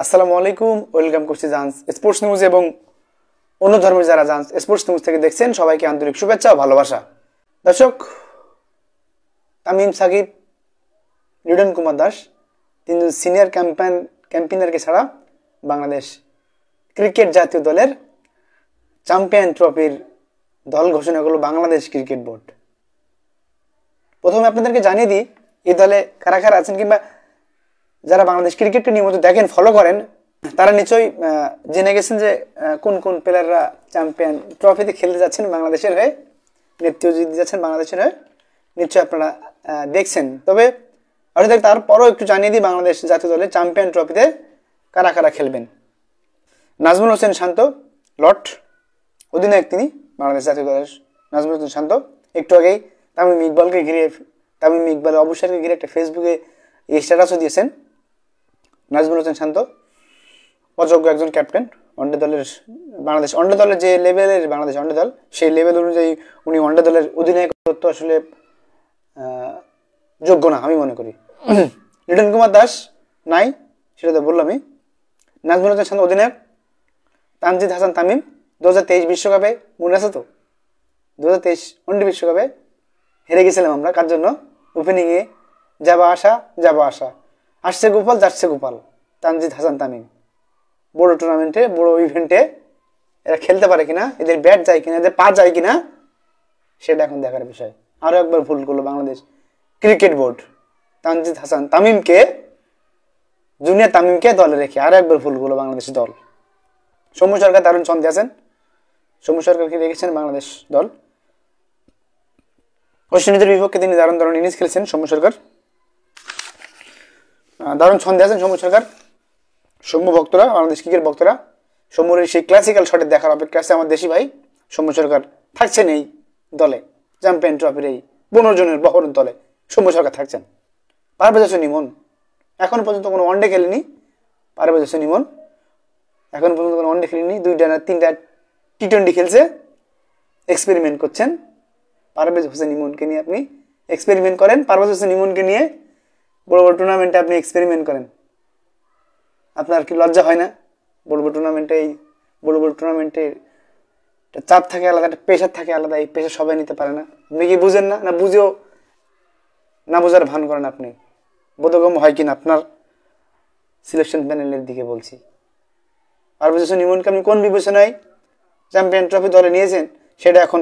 আসসালামু আলাইকুম, ওয়েলকাম করছি জান্স স্পোর্টস নিউজ এবং অন্য ধর্মের যারা জান্স স্পোর্টস নিউজ থেকে দেখছেন সবাইকে আন্তরিক শুভেচ্ছা ও ভালোবাসা। দর্শক, তামিম সাকিব, লিটন কুমার দাস তিনজন সিনিয়র ক্যাম্পেইনারকে ছাড়া বাংলাদেশ ক্রিকেট জাতীয় দলের চ্যাম্পিয়ন ট্রফির দল ঘোষণা করলো বাংলাদেশ ক্রিকেট বোর্ড। প্রথমে আপনাদেরকে জানিয়ে দিই এই দলে কারা কারা আছেন, কিংবা যারা বাংলাদেশ ক্রিকেটকে নিয়মিত দেখেন, ফলো করেন, তারা নিশ্চয়ই জেনে গেছেন যে কোন কোন প্লেয়াররা চ্যাম্পিয়ন ট্রফিতে খেলতে যাচ্ছেন বাংলাদেশের হয়ে, নেতৃত্ব দিতে যাচ্ছেন বাংলাদেশের হয়ে, নিশ্চয়ই আপনারা দেখছেন। তবে তারপরও একটু জানিয়ে দিই বাংলাদেশ জাতীয় দলের চ্যাম্পিয়ন ট্রফিতে কারা কারা খেলবেন। নাজমুল হোসেন শান্ত, লট অধিনায়ক তিনি বাংলাদেশ জাতীয় দলের। নাজমুল হোসেন শান্ত একটু আগেই তামিম ইকবাল অবসরকে ঘিরে একটা ফেসবুকে স্ট্যাটাসও দিয়েছেন। নাজমুল হোসেন শান্ত অযোগ্য একজন ক্যাপ্টেন। ওয়ানডে দলের বাংলাদেশ ওয়ানডে দলের যে লেভেলের বাংলাদেশ ওয়ানডে দল, সেই লেভেল অনুযায়ী উনি ওয়ানডে দলের অধিনায়কত্ব আসলে যোগ্য না আমি মনে করি। লিটন কুমার দাস নাই, সেটা তো বললামই। নাজমুল হোসেন শান্ত অধিনায়ক। তানজিদ হাসান তামিম 2023 বিশ্বকাপে মনে আছে তো, 2023 ওয়ানডে বিশ্বকাপে হেরে গেছিলাম আমরা, কার জন্য? ওপেনিংয়ে যাবা আসা আসছে গোপাল যাচ্ছে গোপাল। তানজিদ হাসান তামিম বড় টুর্নামেন্টে, বড় ইভেন্টে এরা খেলতে পারে কিনা, এদের ব্যাট যায় কিনা, এদের পা যায় কিনা, সেটা এখন দেখার বিষয়। আরো একবার ভুল করলো বাংলাদেশ ক্রিকেট বোর্ড। তানজিদ হাসান তামিমকে, জুনিয়র তামিমকে দলে রেখে আরো একবার ভুল করলো বাংলাদেশ দল। সৌম্য সরকার দারুণ ছন্দে আছেন, সৌম্য সরকারকে রেখেছেন বাংলাদেশ দল। ওয়েস্ট ইন্ডিজের বিপক্ষে তিনি দারুণ ইনিংস খেলেছেন সৌম্য সরকার, দারুণ ছন্দে আছেন সৌম্য সরকার। সৌম্য ভক্তরা, বাংলাদেশ ক্রিকেট ভক্তরা, সৌম্যর সেই ক্লাসিক্যাল শটে দেখার অপেক্ষা আছে। আমার দেশি ভাই সৌম্য সরকার থাকছেন এই দলে, চ্যাম্পিয়ন ট্রফির এই 15 জনের বহরের দলে সৌম্য সরকার থাকছেন। পারভেজ হোসেন ইমন এখন পর্যন্ত কোনো ওয়ানডে খেলেনি। পারভেজ হোসেন ইমন এখন পর্যন্ত কোনো ওয়ানডে খেলেনি, 2টা না 3টা টি20 খেলছে, এক্সপেরিমেন্ট করছেন। পারভেজ হোসেন ইমনকে নিয়ে আপনি এক্সপেরিমেন্ট করেন, পারভেজ হোসেন ইমনকে নিয়ে বড় বড় টুর্নামেন্টে আপনি এক্সপেরিমেন্ট করেন। আপনার কি লজ্জা হয় না? বড় বড় টুর্নামেন্টে চাপ থাকে আলাদা, একটা প্রেশার থাকে আলাদা, এই প্রেশার সবাই নিতে পারে না। আপনি কি বুঝেন না? বুঝেও না বোঝার ভান করেন আপনি। বোধগম্য হয় কিনা আপনার সিলেকশন প্যানেলের দিকে বলছি। পারভেজ হোসেন ইমনকে আপনি কোন বিবেচনায় চ্যাম্পিয়ন ট্রফি দলে নিয়েছেন সেটা এখন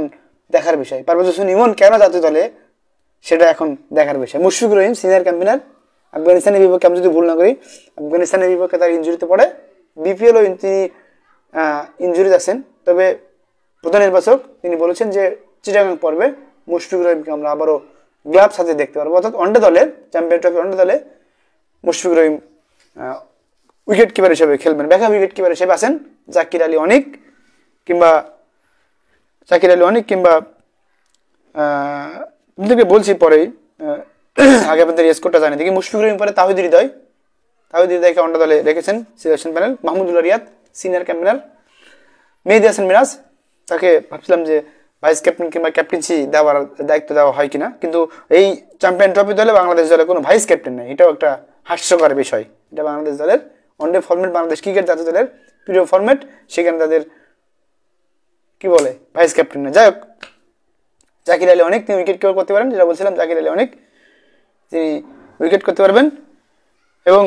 দেখার বিষয়। পারভেজ হোসেন ইমন কেন জাতীয় দলে সেটা এখন দেখার বিষয়। মুশফিকুর রহিম সিনিয়র ক্যাম্পেইনার আফগানিস্তানের বিপক্ষে, আমি যদি ভুল না করি আফগানিস্তানের বিপক্ষে তার ইনজুরিতে পড়ে, বিপিএলও তিনি ইনজুরিতে আছেন। তবে প্রধান নির্বাচক তিনি বলেছেন যে চিটাগাং পর্বে মুশফিকুর রহিমকে আমরা আবারও গ্লাভস হাতে দেখতে পারবো। অর্থাৎ ওয়ানডে দলে, চ্যাম্পিয়ন ট্রফি ওয়ানডে দলে মুশফিকুর রহিম উইকেট কিপার হিসেবে খেলবেন। ব্যাকআপ উইকেট কিপার হিসেবে আছেন জাকির আলী অনিক কিংবা আপনাদেরকে বলছি পরেই, আগে আপনাদের স্কোরটা জানিয়ে দেখি। মুশফিকুর রহিম পরে তাহিদ হৃদয়কে ওয়ানডে দলে রেখেছেন selection panel. Mahmudullah Riyad senior campaigner. Mehedi Hasan Miraz, তাকে ভাবছিলাম যে ভাইস ক্যাপ্টেন কিংবা ক্যাপ্টেন্সি দেওয়ার দায়িত্ব দেওয়া হয় কিনা, কিন্তু এই চ্যাম্পিয়ন ট্রফি দলে বাংলাদেশ দলে কোনো ভাইস ক্যাপ্টেন নেই, এটাও একটা হাস্যকর বিষয়। এটা বাংলাদেশ দলের ওয়ানডে ফরম্যাট, বাংলাদেশ ক্রিকেট জাতীয় দলের প্রিয় ফরম্যাট, সেখানে তাদের কি বলে ভাইস ক্যাপ্টেন না। যাই হোক, জাকির আলী অনেক তিনি উইকেট কিপার করতে পারেন, যেটা বলছিলাম জাকির আলী অনেক তিনি উইকেট করতে পারবেন। এবং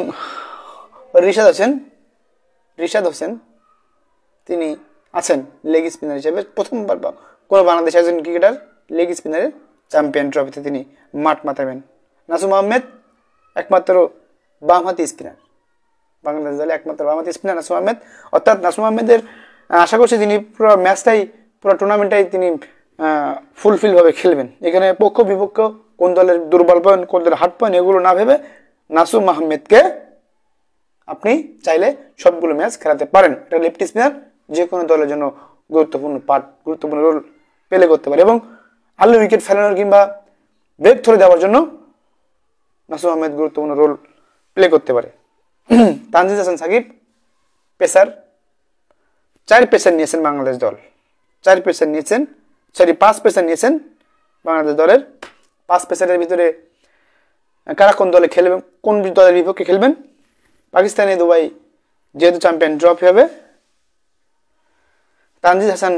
রিশাদ হোসেন তিনি আছেন লেগ স্পিনার হিসেবে। প্রথমবার কোনো বাংলাদেশ একজন ক্রিকেটার লেগ স্পিনারের চ্যাম্পিয়ন ট্রফিতে তিনি মাঠ মাতাবেন। নাসুম আহমেদ একমাত্র বামহাতি স্পিনার, বাংলাদেশ দলে একমাত্র বামহাতি স্পিনার নাসুম আহমেদ। অর্থাৎ নাসুম আহমেদের আশা করছি তিনি পুরো ম্যাচটাই, পুরো টুর্নামেন্টটাই তিনি ফুলফিলভাবে খেলবেন। এখানে পক্ষ বিপক্ষ, কোন দলের দুর্বল পয়েন্ট, কোন দলের হার্ড পয়েন্ট, এগুলো না ভেবে নাসুম আহমেদকে আপনি চাইলে সবগুলো ম্যাচ খেলাতে পারেন। এটা লেফট স্পিনার, যে কোনো দলের জন্য গুরুত্বপূর্ণ রোল প্লে করতে পারে। এবং আর্লি উইকেট ফেলানোর কিংবা ব্রেক ধরে দেওয়ার জন্য নাসুম আহমেদ গুরুত্বপূর্ণ রোল প্লে করতে পারে। তানজিদ হাসান সাকিব পেসার, 4 পেসার নিয়েছেন বাংলাদেশ দল, 5 পেসার নিয়েছেন বাংলাদেশ দলের। 5 পেসারের ভিতরে কারা কোন দলে খেলবেন, কোন দলের বিপক্ষে খেলবেন? পাকিস্তানে দুবাই যেহেতু চ্যাম্পিয়ন ট্রফি হবে, তানজিদ হাসান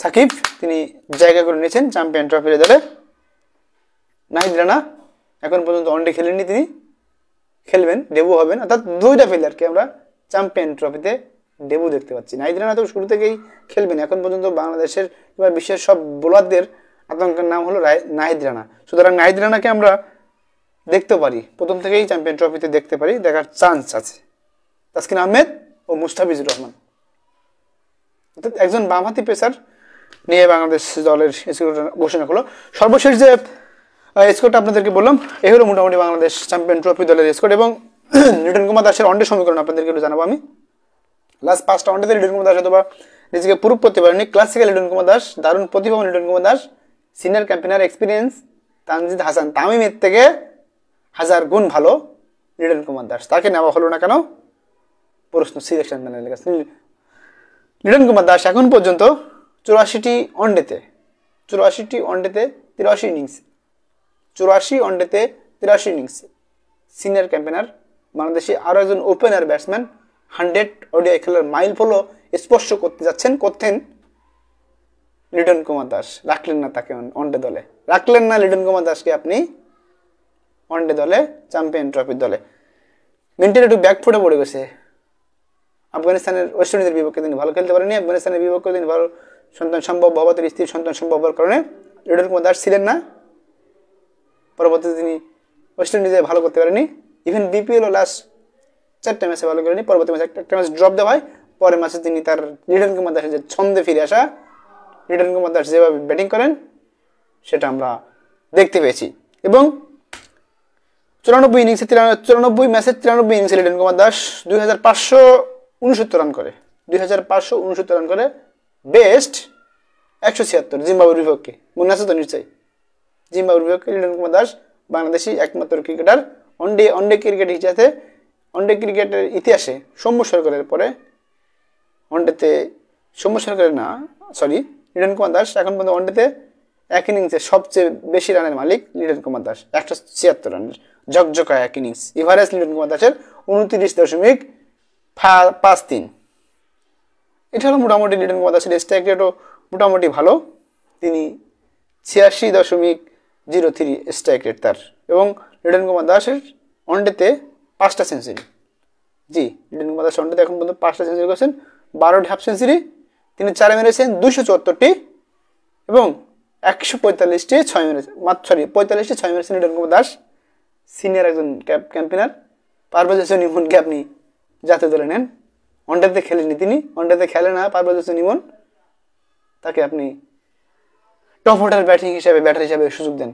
সাকিব তিনি জায়গা করে নিয়েছেন চ্যাম্পিয়ন ট্রফির দলে। নাহিদ রানা এখন পর্যন্ত ওয়ানডে খেলেননি, তিনি খেলবেন, ডেবু হবেন, অর্থাৎ দুইটা প্লেয়ারকে আমরা চ্যাম্পিয়ন ট্রফিতে ডেবু দেখতে পাচ্ছি। নাহিদ রানা তো শুরু থেকেই খেলবেন, এখন পর্যন্ত বাংলাদেশের কিংবা বিশ্বের সব বোলারদের আতঙ্কের নাম হলো নাহিদ রানা। সুতরাং নাহিদ রানাকে আমরা দেখতে পারি, প্রথম থেকেই চ্যাম্পিয়ন ট্রফিতে দেখতে পারি, দেখার চান্স আছে। তাসকিন আহমেদ ও মুস্তাফিজুর রহমান, অর্থাৎ একজন বামহাতি পেসার নিয়ে বাংলাদেশ দলের স্কোয়াড ঘোষণা করলো। সর্বশেষ যে স্কোয়াডটা আপনাদেরকে বললাম, এই হলো মোটামুটি বাংলাদেশ চ্যাম্পিয়ন ট্রফি দলের স্কোয়াড। এবং লিটন কুমার দাসের ওয়ানডে সমীকরণ আপনাদেরকে একটু জানাবো আমি। লাস্ট 5টা ওয়ানডেতে লিটন কুমার দাস অথবা নিজেকে প্রুভ করতে পারেনি। ক্লাসিক্যাল লিটন কুমার দাস, দারুণ প্রতিভাবান Liton Kumar Das, senior campaigner experience Tanzid Hasan তামিমের থেকে 1000 গুণ ভালো লিটন কুমার দাস। তাকে নেওয়া হলো না কেন? প্রশ্ন সিলেকশন প্যানেলের কাছে। লিটন কুমার দাস এখন পর্যন্ত 84টি ওয়ানডেতে 83 innings, 84 ওয়ানডেতে 83 innings senior campaigner Bangladeshi. আরও একজন ওপেনার ব্যাটসম্যান 100 ওডিআই খেলার মাইল ফলো স্পর্শ করতেন লিটন কুমার দাস। রাখলেন না তাকে ওয়ানডে দলে, রাখলেন না লিটন কুমার দাসকে আপনি ওয়ানডে দলে, চ্যাম্পিয়ন ট্রফির দলে। মিন্টের একটু ব্যাকফুটে পড়ে গেছে। আফগানিস্তানের ওয়েস্ট ইন্ডিজের বিপক্ষে তিনি ভালো খেলতে পারেনি, আফগানিস্তানের বিপক্ষে তিনি ভালো সন্তান সম্ভব হওয়া, তার স্ত্রীর সন্তান সম্ভব হওয়ার কারণে লিটন কুমার দাস ছিলেন না। পরবর্তীতে তিনি ওয়েস্ট ইন্ডিজে ভালো করতে পারেনি। ইভেন বিপিএল ও লাস্ট 4টা ম্যাচে ভালো করেনি, পরবর্তী ম্যাচে একটা ম্যাচ ড্রপ দেওয়া হয়। পরের ম্যাচে তিনি তার লিটন কুমার দাসের যে ছন্দে ফিরে আসা, লিটন কুমার দাস যেভাবে ব্যাটিং করেন সেটা আমরা দেখতে পেয়েছি। এবং 94 ম্যাচে 93 ইনিংসে লিটন কুমার দাস 2569 রান করে, 2569 রান করে বেস্ট 176 জিম্বাবুয়ের বিপক্ষে। মনে আছে তো নিশ্চয়ই? জিম্বাবুয়ের বিপক্ষে লিটন কুমার দাস বাংলাদেশি একমাত্র ক্রিকেটার ওয়ানডে ক্রিকেটের ইতিহাসে সৌম্য সরকারের পরে ওয়ানডেতে লিটন কুমার দাস এখন পর্যন্ত ওয়ানডেতে এক ইনিংসে সবচেয়ে বেশি রানের মালিক লিটন কুমার দাস, 176 রানের ঝকঝকা এক ইনিংস। এভারেজ লিটন কুমার দাসের 29.53। এটা হলো মোটামুটি লিটন কুমার দাসের স্ট্রাইক রেটও মোটামুটি ভালো, তিনি 86.03 স্ট্রাইক রেট তার। এবং লিটন কুমার দাসের ওয়ানডেতে 5টা সেঞ্চুরি। জি, লিটন কুমার দাস ওয়ানডেতে এখন পর্যন্ত 5টা সেঞ্চুরি করেছেন, 12টি হাফ সেঞ্চুরি, তিনি 4 মেরেছেন 274টি এবং 145টি 6 মেরেছেন, 45টি 6 মেরেছেন লিটন কুমার দাস। সিনিয়র একজন ক্যাম্পেনার। পারভেজ হোসেন ইমনকে আপনি জাতীয় দলে নেন, ওয়ানডেতে খেলেননি তিনি, ওয়ানডেতে খেলে না পারভেজ হোসেন ইমন, তাকে আপনি টপ অর্ডার ব্যাটার হিসাবে সুযোগ দেন।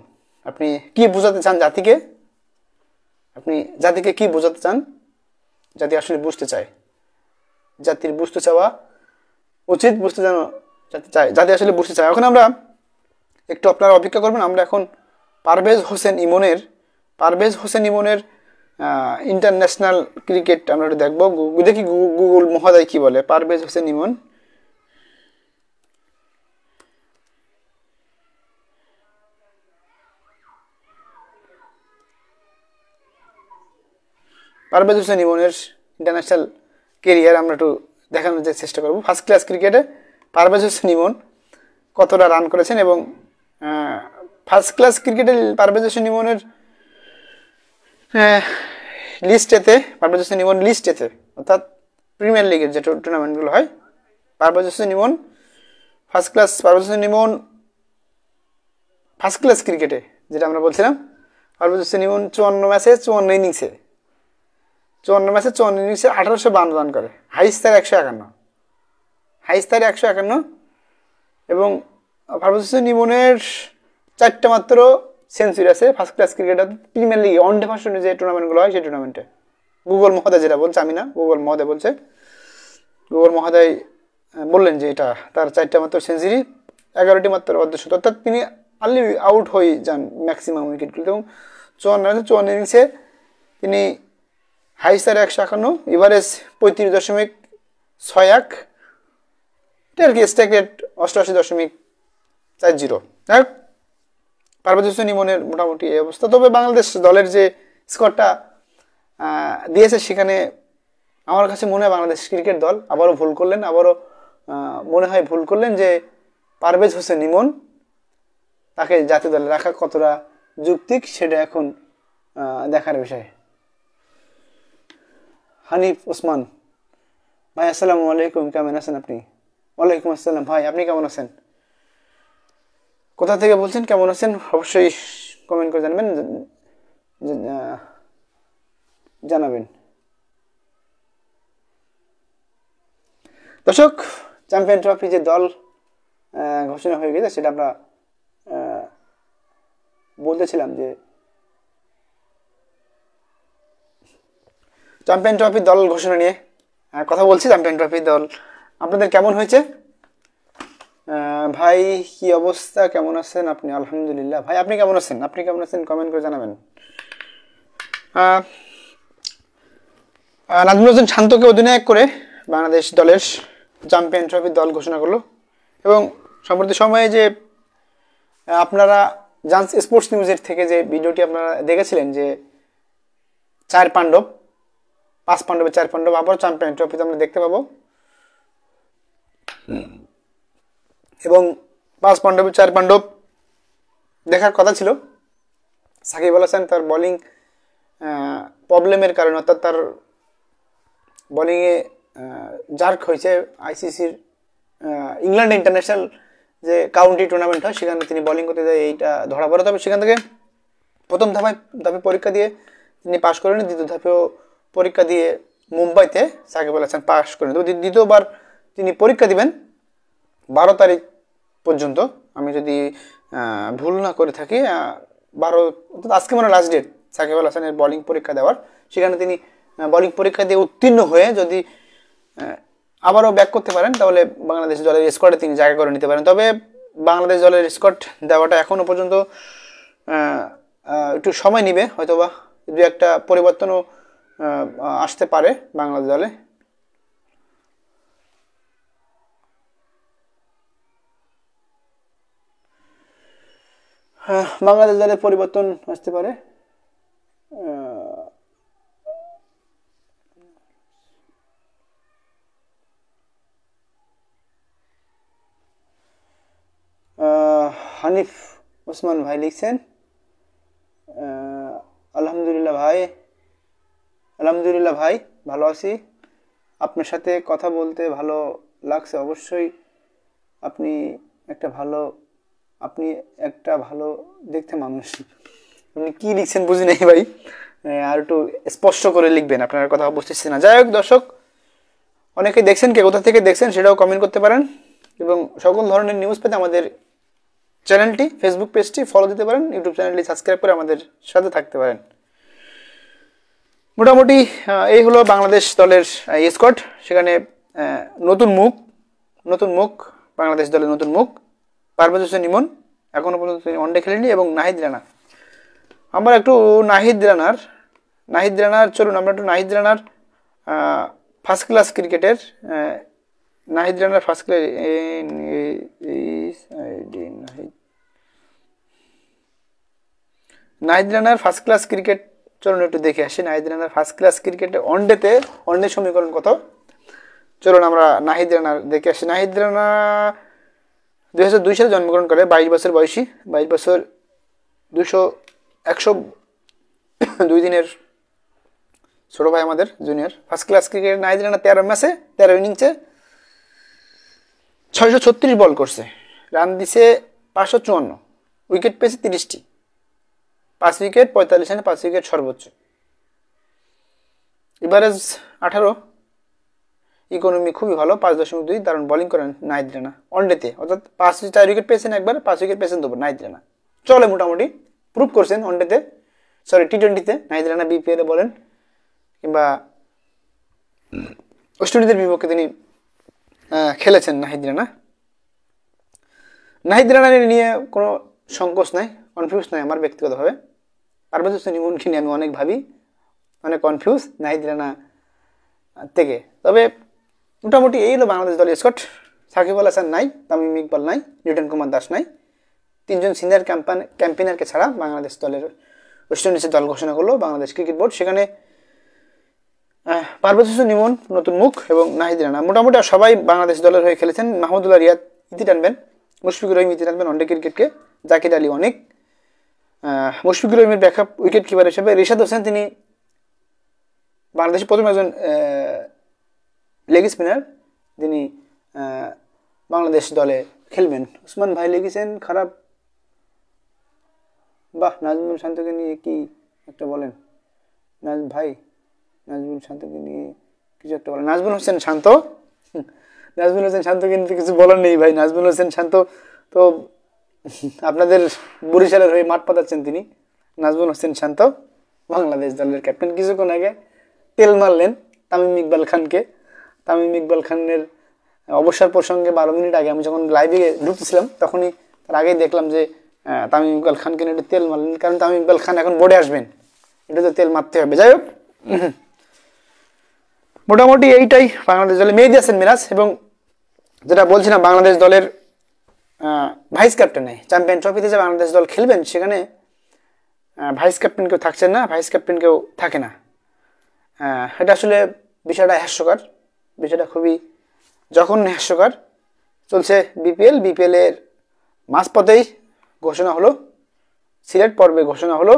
আপনি কি বোঝাতে চান জাতিকে? আপনি জাতিকে কি বোঝাতে চান? জাতি আসলে বুঝতে চায়, জাতির বুঝতে চাওয়া উচিত, বুঝতে জানো জাতি চায়, জাতি আসলে বুঝতে চায়। এখন আমরা একটু আপনারা অপেক্ষা করবেন, আমরা এখন পারভেজ হোসেন ইমনের ইন্টারন্যাশনাল ক্রিকেট আমরা একটু দেখবো। দেখি গুগল মহোদয় কি বলে। পারভেজ হোসেন ইমন, পারভেজ হোসেন ইমনের ইন্টারন্যাশনাল কেরিয়ার আমরা একটু দেখানোর চেষ্টা করবো। ফার্স্ট ক্লাস ক্রিকেটে পারভেজ হোসেন ইমন কতটা রান করেছেন এবং ফার্স্ট ক্লাস ক্রিকেটে পারভেজ হোসেন ইমনের লিস্টেতে অর্থাৎ প্রিমিয়ার লিগের যে টুর্নামেন্টগুলো হয়, পারভেজ হোসেন ইমন ফার্স্ট ক্লাস ক্রিকেটে যেটা আমরা বলছিলাম, পারভেজ হোসেন ইমন 54 ম্যাচে 54 ইনিংসে 1852 রান করে, হাইস্ট তার 151 এবং পারভেজ হোসেন ইমনের 4টা মাত্র সেঞ্চুরি আছে ফার্স্ট ক্লাস ক্রিকেটে প্রিমিয়ার লিগে ওয়ান ডে ভার্সনে যে টুর্নামেন্টগুলো হয় সেই টুর্নামেন্টে। গুগল মহোদয় যেটা বলছে, আমি না, গুগল মহোদয় বলছে। গুগল মহোদয় বললেন যে এটা তার 4টা মাত্র সেঞ্চুরি, 11টি মাত্র অর্ধশত, অর্থাৎ তিনি আর্লি আউট হয়ে যান ম্যাক্সিমাম উইকেটগুলোতে। এবং 54 ইনিংসে তিনি হাইস্ট তার 151, এভারেজ 35.61, এটা আর কি, স্ট্রাইক রেট 88.40। পারভেজ হোসেন ইমনের মোটামুটি এই অবস্থা। তবে বাংলাদেশ দলের যে স্কোরটা দিয়েছে সেখানে আমার কাছে মনে হয় বাংলাদেশ ক্রিকেট দল আবারও ভুল করলেন, আবারও মনে হয় ভুল করলেন যে পারভেজ হোসেন ইমন তাকে জাতীয় দলে রাখা কতটা যৌক্তিক সেটা এখন দেখার বিষয়। হানিফ ওসমান ভাই আসসালামু আলাইকুম, কেমন আছেন আপনি? ওয়ালাইকুম আসসালাম ভাই, আপনি কেমন আছেন? কোথা থেকে বলছেন, কেমন আছেন অবশ্যই কমেন্ট করে জানাবেন। দর্শক, চ্যাম্পিয়ন ট্রফি যে দল ঘোষণা হয়ে গেছে সেটা আমরা বলতেছিলাম যে চ্যাম্পিয়ন ট্রফি দল ঘোষণা নিয়ে কথা বলছি। চ্যাম্পিয়ন ট্রফি দল আপনাদের কেমন হয়েছে? ভাই কি অবস্থা, কেমন আছেন আপনি? আলহামদুলিল্লাহ। ভাই আপনি কেমন আছেন? আপনি কেমন আছেন কমেন্ট করে জানাবেন। নাজমুল হোসেন শান্তকে অধিনায়ক করে বাংলাদেশ দলের চ্যাম্পিয়ন ট্রফি দল ঘোষণা করলো। এবং সম্প্রতি সময়ে যে আপনারা জান্স স্পোর্টস নিউজের থেকে যে ভিডিওটি আপনারা দেখেছিলেন যে 4 পাণ্ডব 5 পাণ্ডবের 4 পাণ্ডব আবার চ্যাম্পিয়ন ট্রফিতে আমরা দেখতে পাবো। এবং 5 পাণ্ডবের 4 পাণ্ডব দেখার কথা ছিল। সাকিব আল হাসান তার বোলিং প্রবলেমের কারণে, অর্থাৎ তার বোলিংয়ে জার্ক হয়েছে আইসিসির ইংল্যান্ড ইন্টারন্যাশনাল যে কাউন্টি টুর্নামেন্ট হয় সেখানে তিনি বোলিং করতে যায়, এইটা ধরা পড়ে। তবে সেখান থেকে প্রথম ধাপে পরীক্ষা দিয়ে তিনি পাশ করেন, দ্বিতীয় ধাপেও পরীক্ষা দিয়ে মুম্বাইতে সাকিব আল হাসান পাশ করেন। তবে দ্বিতীয়বার তিনি পরীক্ষা দিবেন 12 তারিখ পর্যন্ত, আমি যদি ভুল না করে থাকি। 12 আজকে মানে লাস্ট ডেট সাকিব আল হাসানের বোলিং পরীক্ষা দেওয়ার। সেখানে তিনি বোলিং পরীক্ষা দিয়ে উত্তীর্ণ হয়ে যদি আবারও ব্যাক করতে পারেন তাহলে বাংলাদেশ দলের স্কোয়াডে তিনি জায়গা করে নিতে পারেন। তবে বাংলাদেশ দলের স্কোয়াড দেওয়াটা এখনও পর্যন্ত একটু সময় নেবে, হয়তোবা 2-1টা পরিবর্তনও আসতে পারে বাংলাদেশ দলে। বাংলাদেশ দলের পরিবর্তন আসতে পারে। হানিফ ওসমান ভাই লিখছেন আলহামদুলিল্লাহ ভাই ভালো আছি, আপনার সাথে কথা বলতে ভালো লাগছে। অবশ্যই আপনি একটা ভালো দেখতে মানুষ। আপনি কি লিখছেন বুঝি নাই ভাই, আর একটু স্পষ্ট করে লিখবেন, আপনার কথা বুঝতেছি না। যাই হোক দর্শক, অনেকে দেখছেন, কে কোথা থেকে দেখছেন সেটাও কমেন্ট করতে পারেন। এবং সকল ধরনের নিউজ পেতে আমাদের চ্যানেলটি, ফেসবুক পেজটি ফলো দিতে পারেন, ইউটিউব চ্যানেলটি সাবস্ক্রাইব করে আমাদের সাথে থাকতে পারেন। মোটামুটি এই হলো বাংলাদেশ দলের স্কোয়াড। সেখানে নতুন মুখ বাংলাদেশ দলের নতুন মুখ পারভেজ হোসেন ইমন, এখনও পর্যন্ত তিনি ওয়ানডে খেলেনি। এবং নাহিদ রানা, আমরা একটু নাহিদ রানার চলুন আমরা একটু নাহিদ রানার ফার্স্ট ক্লাস ক্রিকেটের নাহিদ রানার ফার্স্ট ক্লাস নাহিদ রানার ফার্স্ট ক্লাস ক্রিকেট চলুন একটু দেখে আসি। নাহিদ রানার ফার্স্ট ক্লাস ক্রিকেটে ওয়ানডে সমীকরণ কত, চলুন আমরা নাহিদ রানার দেখে আসি। নাহিদ রানা 2002 সালে জন্মগ্রহণ করে, 22 বছর বয়সী, 22 বছর 102 দিনের ছোট ভাই আমাদের junior. First class cricket Nahid Rana 13 ম্যাচে 13 ইনিংসে 636 বল করছে, রান দিছে 554, উইকেট পেয়েছে 30টি, 5 উইকেট 45 রানে, 5 উইকেট সর্বোচ্চ। এভারেজ 18, ইকোনমি খুবই ভালো 5.2, দারুণ বোলিং করেন নাহিদ রানা ওয়ানডেতে, অর্থাৎ 4 উইকেট পেয়েছেন একবার, 5 উইকেট পেয়েছেন দুবার নাহিদ রানা। চলে মোটামুটি প্রুভ করছেন ওয়ানডেতে, টি20তে নাহিদ রানা বিপিএলে বলেন কিংবা ওয়েস্ট ইন্ডিজের বিপক্ষে তিনি খেলেছেন নাহিদ রানা নিয়ে কোনো সংকোচ নাই, কনফিউজ নাই আমার ব্যক্তিগতভাবে। পারভেজ হোসেন ইমনকে নিয়ে আমি অনেক ভাবি, অনেক কনফিউজ নাহিদ রানা থেকে। তবে মোটামুটি এই হলো বাংলাদেশ দলের স্কোয়াড। সাকিব আল হাসান নাই, তামিম ইকবাল নাই, লিটন কুমার দাস নাই, 3জন সিনিয়র ক্যাম্পেনারকে ছাড়া বাংলাদেশ দলের ওয়েস্ট ইন্ডিজের দল ঘোষণা করলো বাংলাদেশ ক্রিকেট বোর্ড। সেখানে পারভেজ হোসেন ইমন নতুন মুখ এবং নাহিদ রানা মোটামুটি সবাই বাংলাদেশ দলের হয়ে খেলেছেন। মাহমুদুল্লাহ রিয়াদ ইতি টানবেন, মুশফিকুর রহিম ইতি টানবেন ওয়ানডে ক্রিকেটকে, জাকির আলী অনেক, মুশফিকুর রহিমের ব্যাকআপ উইকেট কিপার হিসেবে রিশাদ হোসেন, তিনি বাংলাদেশের প্রথম একজন লেগ স্পিনার, তিনি বাংলাদেশ দলে খেলবেন। উসমান ভাই লিখেছেন খারাপ, বাহ নাজমুল শান্তকে নিয়ে কি একটা বলেন নাজমুল শান্তকে নিয়ে কিছু একটা বলেন। নাজমুল হোসেন শান্তকে নিয়ে কিছু বলার নেই ভাই। নাজমুল হোসেন শান্ত তো আপনাদের বরিশালের হয়ে মাঠ পাতাচ্ছেন তিনি। নাজমুল হোসেন শান্ত বাংলাদেশ দলের ক্যাপ্টেন, কিছুক্ষণ আগে তেল মারলেন তামিম ইকবাল খানকে। তামিম ইকবাল খানের অবসর প্রসঙ্গে 12 মিনিট আগে আমি যখন লাইভে ঢুকতেছিলাম তখনই তার আগেই দেখলাম যে তামিম ইকবাল খানকে একটু তেল মারলেন, কারণ তামিম ইকবাল খান এখন বোর্ডে আসবেন, এটা তো তেল মারতে হবে। যাই হোক, মোটামুটি এইটাই বাংলাদেশ দলে। মেহেদী হাসান মিরাজ এবং যেটা বলছিলাম বাংলাদেশ দলের ভাইস ক্যাপ্টেনে চ্যাম্পিয়ন ট্রফিতে যে বাংলাদেশ দল খেলবেন সেখানে ভাইস ক্যাপ্টেন কেউ থাকছেন না, ভাইস ক্যাপ্টেন কেউ থাকে না। এটা আসলে বিষয়টা হাস্যকর, বিষয়টা খুবই যখন হাস্যকর। চলছে বিপিএল এর মাঝপথেই ঘোষণা হলো, সিলেট পর্বে ঘোষণা হলো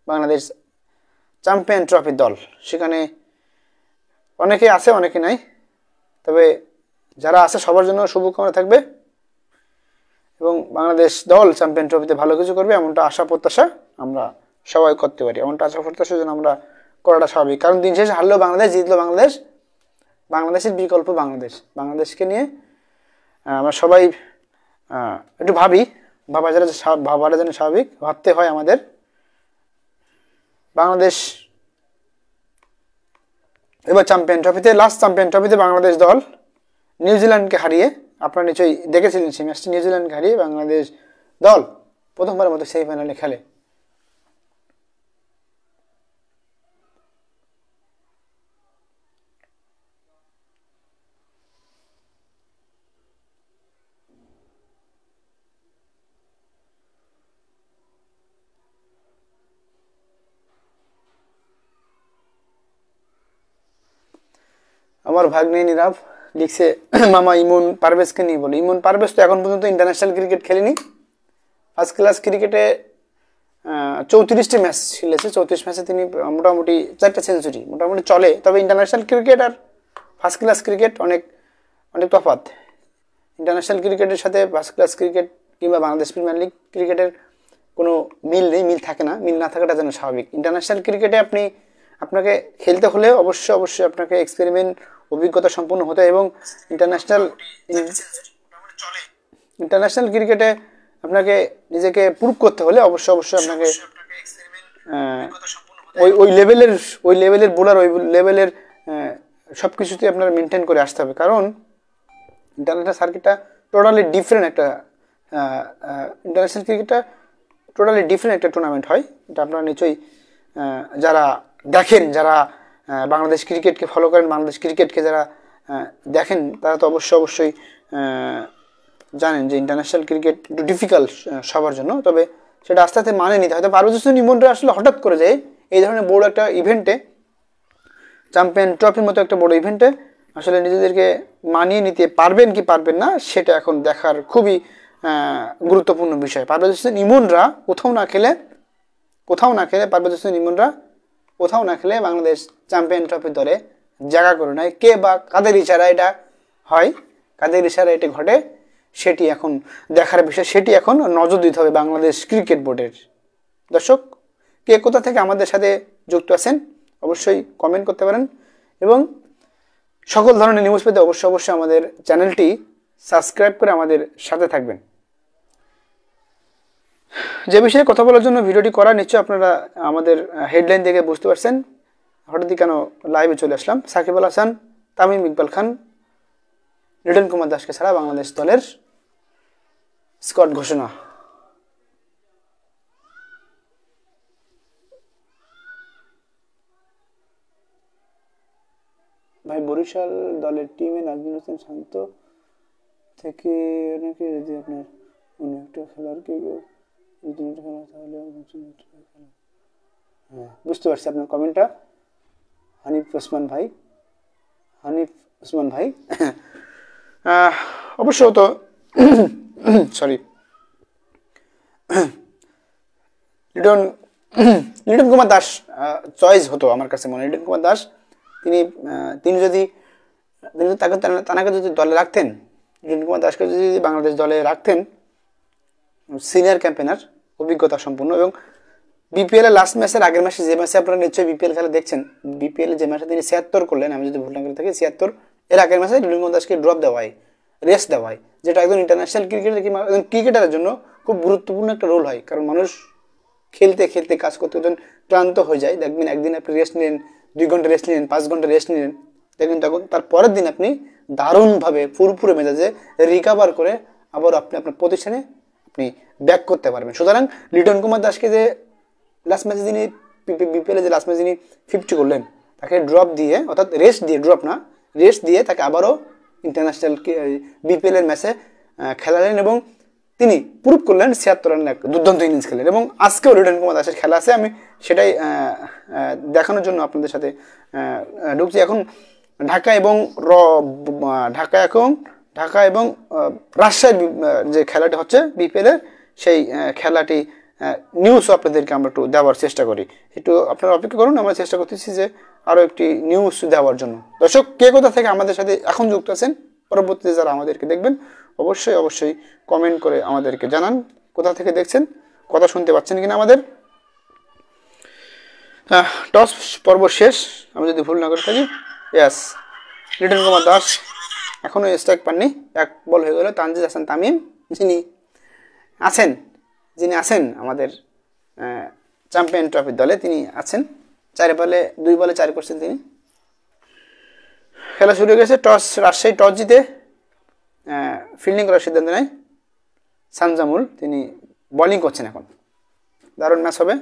বাংলাদেশ চ্যাম্পিয়ন ট্রফির দল। সেখানে অনেকে আছে অনেকে নাই, তবে যারা আছে সবার জন্য শুভকামনা থাকবে এবং বাংলাদেশ দল চ্যাম্পিয়ন ট্রফিতে ভালো কিছু করবে এমনটা আশা প্রত্যাশা আমরা সবাই করতে পারি। এমনটা আশা প্রত্যাশার জন্য আমরা করাটা স্বাভাবিক, কারণ দিন শেষে হারলেও বাংলাদেশ, জিতলো বাংলাদেশ, বাংলাদেশের বিকল্প বাংলাদেশকে নিয়ে আমরা সবাই একটু ভাবাটা যেন স্বাভাবিক, ভাবতে হয় আমাদের। বাংলাদেশ এবার চ্যাম্পিয়ন ট্রফিতে, লাস্ট চ্যাম্পিয়ন ট্রফিতে বাংলাদেশ দল নিউজিল্যান্ডকে হারিয়ে, আপনারা নিশ্চয়ই দেখেছিলেন সেই ম্যাচটি, নিউজিল্যান্ডকে হারিয়ে বাংলাদেশ দল প্রথমবারের মতো সেমিফাইনালে খেলে। আমার ভাগ্নে নীরব লিখছে মামা ইমন পারভেজকে নিয়ে বলে। ইমন পারভেজ তো এখন পর্যন্ত ইন্টারন্যাশনাল ক্রিকেট খেলেনি। ফার্স্ট ক্লাস ক্রিকেটে 34টি ম্যাচ খেলেছে, 34 ম্যাচে তিনি মোটামুটি 4টা সেঞ্চুরি মোটামুটি চলে। তবে ইন্টারন্যাশনাল ক্রিকেট আর ফার্স্ট ক্লাস ক্রিকেট অনেক তফাৎ। ইন্টারন্যাশনাল ক্রিকেটের সাথে ফার্স্ট ক্লাস ক্রিকেট কিংবা বাংলাদেশ প্রিমিয়ার লিগ ক্রিকেটের কোনো মিল নেই, মিল থাকে না। মিল না থাকাটা যেন স্বাভাবিক। ইন্টারন্যাশনাল ক্রিকেটে আপনাকে খেলতে হলে অবশ্যই আপনাকে এক্সপেরিমেন্ট অভিজ্ঞতা সম্পন্ন হতে, এবং ইন্টারন্যাশনাল ক্রিকেটে আপনাকে নিজেকে প্রুভ করতে হলে অবশ্যই আপনাকে ওই লেভেলের বোলার, ওই লেভেলের সব কিছুতে আপনার মেনটেন করে আসতে হবে। কারণ ইন্টারন্যাশনাল সার্কিটটা টোটালি ডিফারেন্ট একটা ইন্টারন্যাশনাল ক্রিকেটটা টোটালি ডিফারেন্ট একটা টুর্নামেন্ট হয়। এটা আপনারা নিশ্চয়ই যারা দেখেন, যারা বাংলাদেশ ক্রিকেটকে ফলো করেন, বাংলাদেশ ক্রিকেটকে যারা দেখেন, তারা তো অবশ্যই জানেন যে ইন্টারন্যাশনাল ক্রিকেট একটু ডিফিকাল্ট সবার জন্য। তবে সেটা আস্তে আস্তে মানে নিতে হয়। তবে পারভেজ হোসেন ইমনরা আসলে হঠাৎ করে যায় এই ধরনের বড় একটা ইভেন্টে, চ্যাম্পিয়ন ট্রফির মতো একটা বড় ইভেন্টে আসলে নিজেদেরকে মানিয়ে নিতে পারবেন কি পারবেন না, সেটা এখন দেখার খুবই গুরুত্বপূর্ণ বিষয়। পারভেজ হোসেন ইমনরা কোথাও না খেলে পারভেজ হোসেন ইমনরা কোথাও না খেলে বাংলাদেশ চ্যাম্পিয়ন ট্রফির দলে জায়গা করে নেয়। কে বা কাদের ইশারা এটা হয়, কাদের ইশারা এটা ঘটে, সেটি এখন দেখার বিষয়। সেটি এখন নজর দিতে হবে বাংলাদেশ ক্রিকেট বোর্ডের। দর্শক, কে কোথা থেকে আমাদের সাথে যুক্ত আছেন অবশ্যই কমেন্ট করতে পারেন, এবং সকল ধরনের নিউজ পেতে অবশ্যই আমাদের চ্যানেলটি সাবস্ক্রাইব করে আমাদের সাথে থাকবেন। যে বিষয়ে কথা বলার জন্য ভিডিওটি করা, নিশ্চয়ই আপনারা আমাদের হেডলাইন দেখে বুঝতে পারছেন হঠাৎই কেন লাইভে চলে আসলাম। সাকিব আল হাসান, তামিম ইকবাল খান, লিটন কুমার দাসকে ছাড়া বাংলাদেশ দলের স্কোয়াড ঘোষণা। ভাই বরিশাল দলের টিমে নাজমুল হোসেন শান্ত থেকে অনেকে যদি আপনার অন্য একটা খেলোয়াড়কে খেলা, তাহলে হ্যাঁ বুঝতে পারছি আপনার কমেন্টটা। হানিফ ওসমান ভাই, হানিফ ওসমান ভাই অবশ্য তো সরি লিটন লিটন কুমার দাস চয়েস হতো আমার কাছে মনে হয়। লিটন কুমার দাস তিনি যদি তাকে যদি দলে রাখতেন, লিটন কুমার দাসকে যদি বাংলাদেশ দলে রাখতেন, সিনিয়র ক্যাম্পেনার, অভিজ্ঞতা সম্পন্ন, এবং বিপিএল এর লাস্ট ম্যাচের আগের ম্যাচে যে ম্যাচে আপনারা নিশ্চয়ই বিপিএল খেলা দেখছেন, বিপিএল যে ম্যাচে তিনি 76 করলেন, আমি যদি ভুল না করে থাকি 76, এর আগের ম্যাচে লিটন কুমার দাসকে ড্রপ দেওয়া হয়, রেস্ট দেওয়া হয়, যেটা একজন ইন্টারন্যাশনাল ক্রিকেটার কিংবা একজন ক্রিকেটারের জন্য খুব গুরুত্বপূর্ণ একটা রোল হয়। কারণ মানুষ খেলতে খেলতে কাজ করতে যখন ক্লান্ত হয়ে যায়, দেখবেন একদিন আপনি রেস্ট নিলেন, 2 ঘন্টা রেস্ট নিলেন, 5 ঘন্টা রেস্ট নিলেন, দেখবেন তখন তার পরের দিন আপনি দারুণভাবে ফুরফুরে মেজাজে রিকাভার করে আবার আপনি আপনার প্রতিষ্ঠানে আপনি ব্যাক করতে পারবেন। সুতরাং লিটন কুমার দাসকে যে লাস্ট ম্যাচে যিনি বিপিএলে যে লাস্ট ম্যাচে যিনি 50 করলেন, তাকে ড্রপ দিয়ে, অর্থাৎ রেস্ট দিয়ে, ড্রপ না রেস্ট দিয়ে তাকে আবারও ইন্টারন্যাশনাল বিপিএল এর ম্যাচে খেলালেন এবং তিনি প্রুভ করলেন 76 রানের এক দুর্দান্ত ইনিংস খেলেন। এবং আজকেও লিটন কুমার দাসের খেলা আছে, আমি সেটাই দেখানোর জন্য আপনাদের সাথে ঢুকছি। এখন ঢাকা এবং রাজশাহীর যে খেলাটি হচ্ছে বিপিএল এর, সেই খেলাটি নিউজও আপনাদেরকে আমরা একটু দেওয়ার চেষ্টা করি। একটু আপনারা অপেক্ষা করুন, আমরা চেষ্টা করতেছি যে আরও একটি নিউজ দেওয়ার জন্য। দর্শক, কে কোথা থেকে আমাদের সাথে এখন যুক্ত আছেন, পরবর্তীতে যারা আমাদেরকে দেখবেন অবশ্যই কমেন্ট করে আমাদেরকে জানান কোথা থেকে দেখছেন, কথা শুনতে পাচ্ছেন কিনা আমাদের। টস পর্ব শেষ, আমি যদি ভুল না করে থাকি। ইয়াস, লিটন কুমার দাস এখনও স্ট্রাইক পাননি, 1 বল হয়ে গেল। তানজিদ হাসান তামিম যিনি আছেন আমাদের চ্যাম্পিয়ন ট্রফির দলে, তিনি আছেন। 2 বলে 4 করছেন তিনি। খেলা শুরু হয়ে গেছে। রাজশাহী টস জিতে ফিল্ডিং করার সিদ্ধান্ত নেয় সানজামুল, তিনি বোলিং করছেন। এখন দারুণ ম্যাচ হবে।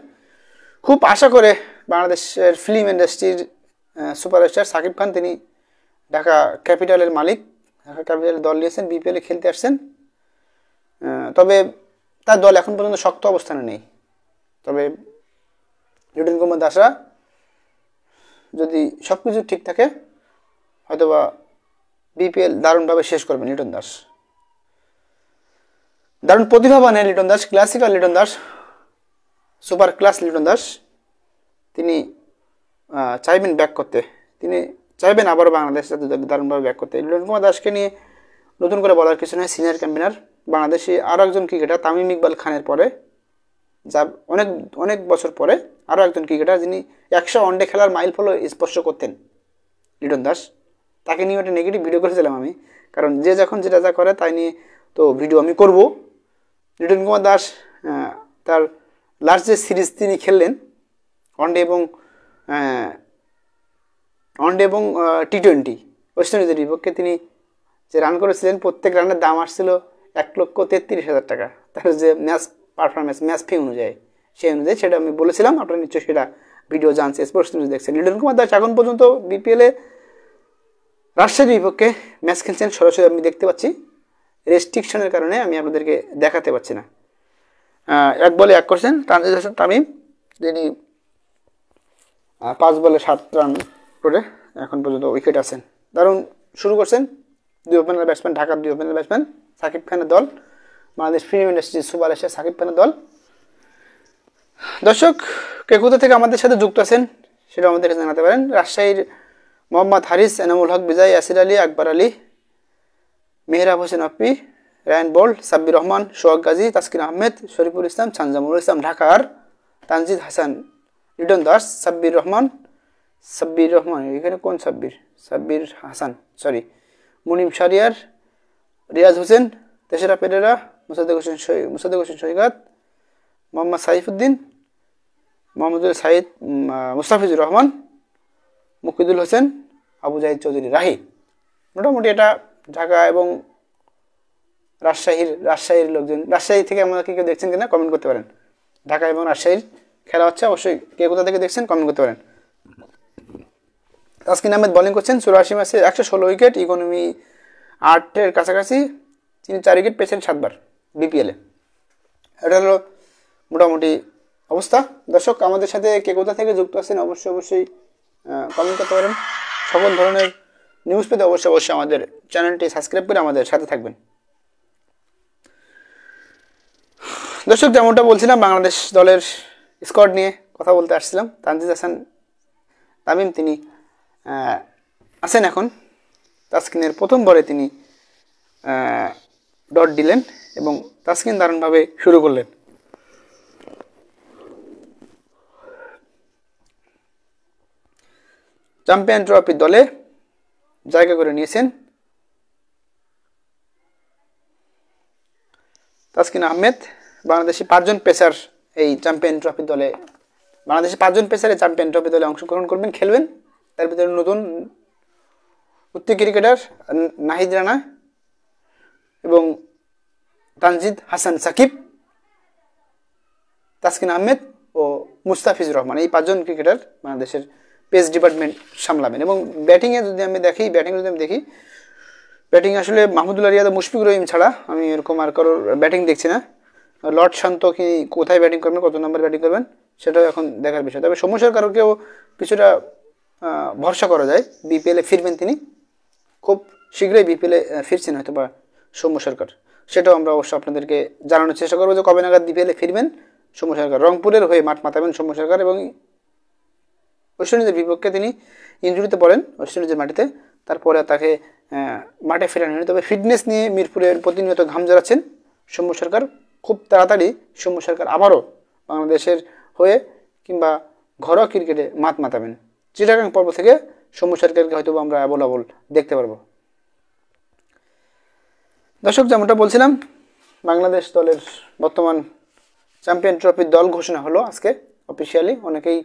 খুব আশা করে বাংলাদেশের ফিল্ম ইন্ডাস্ট্রির সুপারস্টার সাকিব খান, তিনি ঢাকা ক্যাপিটালের মালিক, ঢাকা ক্যাপিটালের দল নিয়েছেন, বিপিএলে খেলতে আসছেন। তবে তার দল এখন পর্যন্ত শক্ত অবস্থানে নেই। তবে লিটন কুমার দাসরা যদি সব কিছু ঠিক থাকে, হয়তোবা বিপিএল দারুণভাবে শেষ করবেন লিটন দাস। দারুণ প্রতিভাবান Liton Das, classical Liton Das, super class Liton Das. তিনি চাইবেন ব্যাক করতে, তিনি চাইবেন আবারও বাংলাদেশের সাথে দারুণভাবে ব্যাক করতে। লিটন কুমার দাসকে নিয়ে নতুন করে বলার কিছু নয়, সিনিয়র ক্যাম্পেনার, বাংলাদেশি আরও একজন ক্রিকেটার তামিম ইকবাল খানের পরে, যা অনেক বছর পরে আরও একজন ক্রিকেটার যিনি 100 ওয়ানডে খেলার মাইল ফলক স্পর্শ করতেন, লিটন দাস। তাকে নিয়ে একটা নেগেটিভ ভিডিও করেছিলাম আমি, কারণ যে যখন যেটা যা করে তাই নিয়ে তো ভিডিও আমি করব। লিটন কুমার দাস তার লাস্ট যে সিরিজ তিনি খেললেন ওয়ানডে এবং টি20 ওয়েস্ট ইন্ডিজের বিপক্ষে, তিনি যে রান করেছিলেন প্রত্যেক রানের দাম আসছিল 1,33,000 টাকা, তার যে ম্যাচ পারফরমেন্স, ম্যাচ ফি অনুযায়ী, সেই অনুযায়ী সেটা আমি বলেছিলাম। আপনারা নিশ্চয়ই সেটা ভিডিও জানছে, স্পোর্টস নিউজ দেখছেন। লিটন কুমার দাস এখন পর্যন্ত বিপিএলে রাজশাহীর বিপক্ষে ম্যাচ খেলছেন, সরাসরি আমি দেখতে পাচ্ছি। রেস্ট্রিকশনের কারণে আমি আপনাদেরকে দেখাতে পারছি না। 1 বলে 1 করছেন তানজিদ হাসান তামিম, যিনি 5 বলে 7 রান করে এখন পর্যন্ত উইকেট আছেন। দারুণ শুরু করছেন 2 ওপেনার ব্যাটসম্যান, ঢাকার 2 ওপেনার ব্যাটসম্যান, সাকিব খানের দল, বাংলাদেশ ফিল্ম ইন্ডাস্ট্রির সুপারস্টার সাকিব খানের দল। দর্শক, কে কোথা থেকে আমাদের সাথে যুক্ত আছেন সেটা আমাদেরকে জানাতে পারেন। রাজশাহীর মোহাম্মদ হারিস, এনামুল হক বিজয়, ইয়াসির আলী, আকবর আলী, মেহরাব হোসেন আপ্পি, রায়ান বোল্ট, সাব্বির রহমান, সোহাগ গাজী, তাসকিন আহমেদ, শরীফুল ইসলাম, সানজামুল ইসলাম। ঢাকার তানজিদ হাসান, লিটন দাস, সাব্বির রহমান, এখানে কোন সাব্বির হাসান, মুনিম শারিয়ার, রিয়াজ হোসেন, তেশরা পেরেরা, মুসাদ্দেক হোসেন সৈকত, মোহাম্মদ সাইফুদ্দিন, মোহাম্মদুল সাইদ, মুস্তাফিজুর রহমান, মুকিদুল হোসেন, আবু জাহিদ চৌধুরী রাহি। মোটামুটি এটা ঢাকা এবং রাজশাহীর লোকজন। রাজশাহী থেকে আমাকে কেউ দেখছেন কিনা কমেন্ট করতে পারেন। ঢাকা এবং রাজশাহীর খেলা হচ্ছে, অবশ্যই কে কোথা থেকে দেখছেন কমেন্ট করতে পারেন। তাসকিন আহমেদ বোলিং করছেন, 84 ম্যাচে 116 উইকেট, ইকোনমি 8-এর কাছাকাছি। তিনি 4 উইকেট পেয়েছেন 7 বার বিপিএলে। এটা হলো মোটামুটি অবস্থা। দর্শক, আমাদের সাথে কে কোথা থেকে যুক্ত আছেন অবশ্যই কমেন্ট করতে পারেন। সকল ধরনের নিউজ পেতে অবশ্যই অবশ্যই আমাদের চ্যানেলটি সাবস্ক্রাইব করে আমাদের সাথে থাকবেন। দর্শক, যেমনটা বলছিলাম, বাংলাদেশ দলের স্কোয়াড নিয়ে কথা বলতে আসছিলাম। তানজিদ হাসান তামিম তিনি আছেন এখন। তাসকিনের প্রথম বলে তিনি ডট দিলেন এবং তাসকিন দারুণভাবে শুরু করলেন। চ্যাম্পিয়ন ট্রফির দলে জায়গা করে নিয়েছেন তাসকিন আহমেদ। বাংলাদেশি 5 জন পেসার এই চ্যাম্পিয়ন ট্রফির দলে, বাংলাদেশি 5 জন পেসার এই চ্যাম্পিয়ন ট্রফি দলে অংশগ্রহণ করবেন, খেলবেন। তার ভিতরে নতুন উত্তি ক্রিকেটার নাহিদ রানা এবং তানজিদ হাসান সাকিব, তাসকিন আহমেদ ও মুস্তাফিজুর রহমান, এই 5 জন ক্রিকেটার বাংলাদেশের পেস ডিপার্টমেন্ট সামলাবেন। এবং ব্যাটিংয়ে যদি আমি দেখি, ব্যাটিং আসলে মাহমুদুল্লাহ রিয়াদ, মুশফিকুর রহিম ছাড়া আমি এরকম আর কারোর ব্যাটিং দেখছি না। লর্ড শান্ত কি কোথায় ব্যাটিং করবেন, কত নম্বর ব্যাটিং করবেন, সেটাও এখন দেখার বিষয়। তবে সৌম্য সরকারকেও কিছুটা ভরসা করা যায়, বিপিএলে ফিরবেন তিনি, খুব শীঘ্রই বিপিএলে ফিরছেন হয়তো বা সৌম্য সরকার। সেটাও আমরা অবশ্য আপনাদেরকে জানানোর চেষ্টা করবো যে কবে নাগাদ বিপিএলে ফিরবেন সৌম্য সরকার। রংপুরের হয়ে মাঠ মাতাবেন সৌম্য সরকার এবং ওয়েস্ট ইন্ডিজের বিপক্ষে তিনি ইনজুরিতে পড়েন ওয়েস্ট ইন্ডিজের মাটিতে, তারপরে তাকে মাঠে ফেরানো হয়নি। তবে ফিটনেস নিয়ে মিরপুরের প্রতিনিয়ত ঘাম জড়াচ্ছেন সৌম্য সরকার। খুব তাড়াতাড়ি সৌম্য সরকার আবারও বাংলাদেশের হয়ে কিংবা ঘরোয়া ক্রিকেটে মাত মাতাবেন। চিটাগাং পর্ব থেকে সৌম্য সরকারকে হয়তো আমরা অ্যাভেলেবল দেখতে পারবো। দর্শক, যেমনটা বলছিলাম, বাংলাদেশ দলের বর্তমান চ্যাম্পিয়ন ট্রফির দল ঘোষণা হলো আজকে অফিসিয়ালি। অনেকেই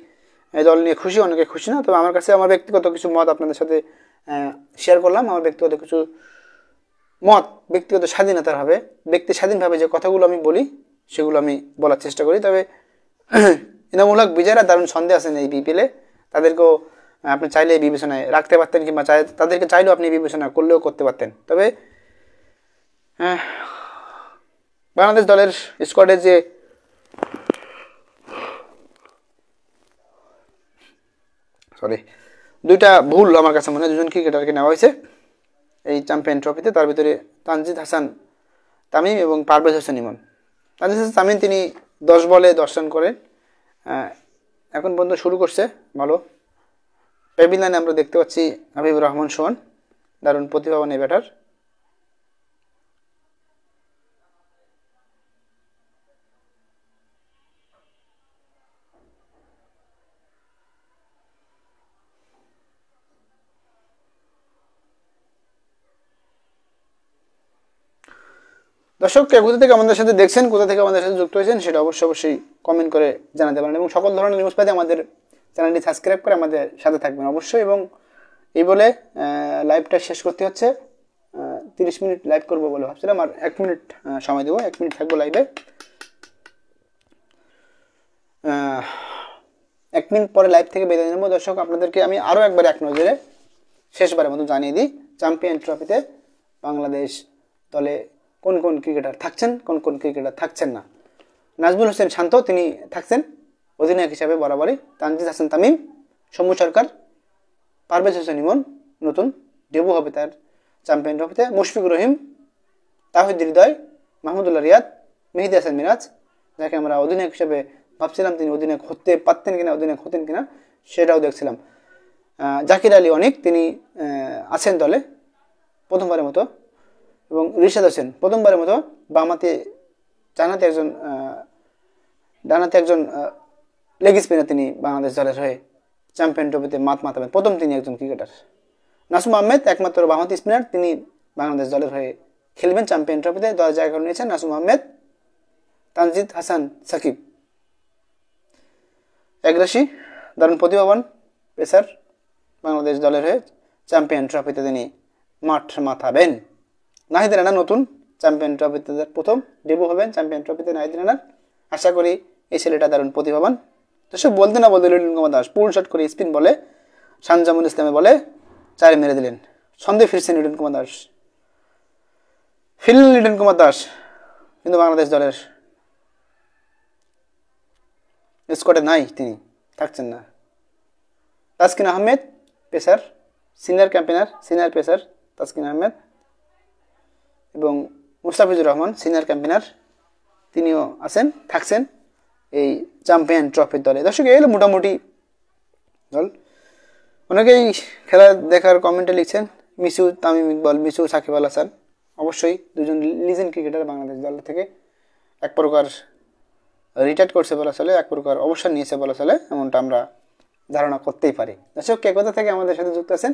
এই দল নিয়ে খুশি, অনেকে খুশি না। তবে আমার কাছে আমার ব্যক্তিগত কিছু মত আপনাদের সাথে শেয়ার করলাম। আমার ব্যক্তিগত কিছু মত, ব্যক্তিগত স্বাধীনতাভাবে, ব্যক্তি স্বাধীনভাবে যে কথাগুলো আমি বলি সেগুলো আমি বলার চেষ্টা করি। তবে ইনামূলক বিজয়রা দারুণ সন্দেহ আছেন এই বিপিএলে, তাদেরকেও আপনি চাইলে বিবেচনায় রাখতে পারতেন কিংবা তাদেরকে চাইলেও আপনি বিবেচনা করলেও করতে পারতেন। তবে বাংলাদেশ দলের স্কোয়াডের যে দুইটা ভুল আমার কাছে মনে হয়, 2 জন ক্রিকেটারকে নেওয়া হয়েছে এই চ্যাম্পিয়ন ট্রফিতে। তার ভিতরে তানজিদ হাসান তামিম এবং পারভেজ হোসেন ইমন। তানজিদ হাসান তামিম তিনি 10 বলে 10 রান করে এখন পর্যন্ত শুরু করছে ভালো। প্যাভিলিয়নে আমরা দেখতে পাচ্ছি হাবিবুর রহমান সোহান, দারুণ প্রতিভাবান এই ব্যাটার। দর্শক, কোথা থেকে আমাদের সাথে দেখছেন, কোথা থেকে আমাদের সাথে যুক্ত হয়েছেন সেটা অবশ্যই কমেন্ট করে জানাতে পারেন এবং সকল ধরনের নিউজ পেতে আমাদের চ্যানেলটি সাবস্ক্রাইব করে আমাদের সাথে থাকবেন অবশ্যই। এবং এই বলে লাইভটা শেষ করতে হচ্ছে। 30 মিনিট লাইভ করবো বলে ভাবছিলাম, আর 1 মিনিট সময় দেবো, 1 মিনিট থাকবো লাইভে। 1 মিনিট পরে লাইভ থেকে বেরিয়ে নেবো। দর্শক, আপনাদেরকে আমি আরও একবার এক নজরে শেষবারের মতো জানিয়ে দিই চ্যাম্পিয়ন ট্রফিতে বাংলাদেশ দলে কোন কোন ক্রিকেটার থাকছেন, কোন কোন ক্রিকেটার থাকছেন না। নাজমুল হোসেন শান্ত তিনি থাকছেন অধিনায়ক হিসাবে বরাবরই। তানজিদ হাসান তামিম, সৌম্য সরকার, পারভেজ হোসেন ইমন নতুন ডেবু হবে তার চ্যাম্পিয়ন ট্রফিতে। মুশফিকুর রহিম, তাহিদ হৃদয়, মাহমুদুল্লাহ রিয়াদ, মেহেদী হাসান মিরাজ, যাকে আমরা অধিনায়ক হিসেবে ভাবছিলাম তিনি অধিনায়ক হতে পারতেন কিনা, অধিনায়ক হতেন কিনা সেটাও দেখছিলাম। জাকির আলী অনিক তিনি আছেন দলে প্রথমবারের মতো, এবং রিশাদ হোসেন প্রথমবারের মতো বামাতে ডানাতে একজন লেগ স্পিনার তিনি বাংলাদেশ দলের হয়ে চ্যাম্পিয়ন ট্রফিতে মাত মাতাবেন, প্রথম তিনি একজন ক্রিকেটার। নাসুম আহমেদ একমাত্র বামহাতি স্পিনার, তিনি বাংলাদেশ দলের হয়ে খেলবেন চ্যাম্পিয়ন ট্রফিতে। 10 জায়গা নিয়েছেন নাসুম আহমেদ, তানজিদ হাসান সাকিব। এগ্রাসি দারুণ প্রতিভাবান পেসার, বাংলাদেশ দলের হয়ে চ্যাম্পিয়ন ট্রফিতে তিনি মাঠ মাতাবেন। নাহিদ রানা নতুন চ্যাম্পিয়ন ট্রফিতে প্রথম ডেবু হবেন চ্যাম্পিয়ন ট্রফিতে নাহিদ রানার। আশা করি এই ছেলেটা দারুণ প্রতিভাবান। তো সে বলতে না বলতে লিটন কুমার দাস পুল শট করে স্পিন বলে শানজামুল ইসলামে বলে 4 মেরে দিলেন। সন্দেহ ফিরছেন লিটন কুমার দাস, ফিরলেন লিটন কুমার দাস, কিন্তু বাংলাদেশ দলের স্কোয়াডে নাই, তিনি থাকছেন না। Taskin Ahmed pacer, senior pacer Taskin Ahmed, এবং মুস্তাফিজুর রহমান সিনিয়র ক্যাম্পেনার, তিনিও থাকছেন এই চ্যাম্পিয়ন ট্রফির দলে। দর্শক এই হলো মোটামুটি দল। অনেকেই খেলা দেখার কমেন্টে লিখছেন মিসু তামিম ইকবাল, মিসু সাকিব আল হাসান, অবশ্যই দুজন লিজেন্ড ক্রিকেটার বাংলাদেশ দল থেকে এক প্রকার রিটায়ার্ড করছে বলা চলে, এক প্রকার অবসর নিয়েছে বলা চলে, এমনটা আমরা ধারণা করতেই পারি। দর্শক কে কোথা থেকে আমাদের সাথে যুক্ত আছেন,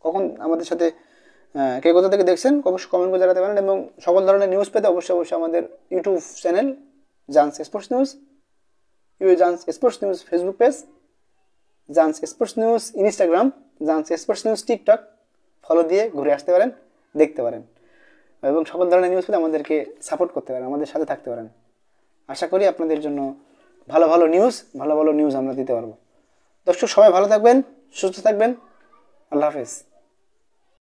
কখন আমাদের সাথে কে কোথা থেকে দেখছেন অবশ্যই কমেন্ট করে জানাতে পারেন। এবং সকল ধরনের নিউজ পেতে অবশ্যই আমাদের YouTube channel Jahns sports news, Facebook page Jahns sports news, Instagram Jahns sports news, TikTok follow দিয়ে ঘুরে আসতে পারেন, দেখতে পারেন এবং সকল ধরনের নিউজ পেতে আমাদেরকে সাপোর্ট করতে পারেন, আমাদের সাথে থাকতে পারেন। আশা করি আপনাদের জন্য ভালো ভালো নিউজ আমরা দিতে পারবো। দর্শক সবাই ভালো থাকবেন, সুস্থ থাকবেন, আল্লাহ হাফেজ।